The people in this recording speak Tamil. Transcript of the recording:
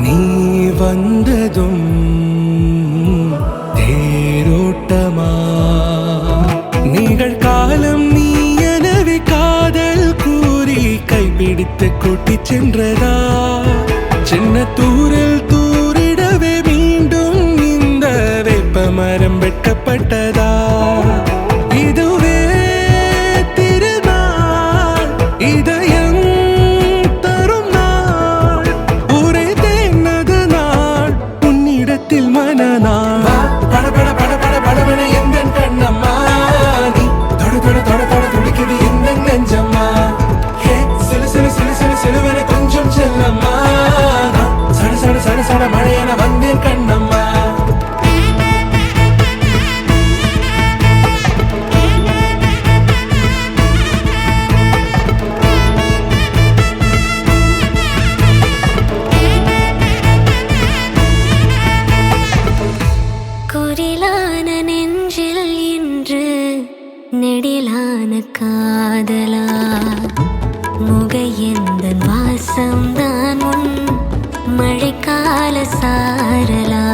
நீ வந்ததும் தேரோட்டமா நிகழ்காலம் நீ எனவே காதல் கூறி கைப்பிடித்து கூட்டிச் சென்றதா சின்ன தூரில் தூரிடவே மீண்டும் இந்த வேப்ப மரம் வெட்கப்பட்டதா இதுவே திருநாள் இதயம் தரும் நாள் ஒரே தேர்ந்தது நாள் உன்னிடத்தில் மனநாள் பட பட பட பட படவென எந்த கண்ணம்மா நீ தொட தொட தொட தொட துடிக்குது எந்த நெஞ்சம்மா சிலு சிலு சிலு சிலு சிலுவென கொஞ்சம் செல்லம்மா சட சட சட சட மழையென வந்தேன் கண்ணம்மா குரிலான நெஞ்சில் இன்று நெடிலான காதலா முகையெந்த வாசம்தான் உன் மழைக்கால சாரலா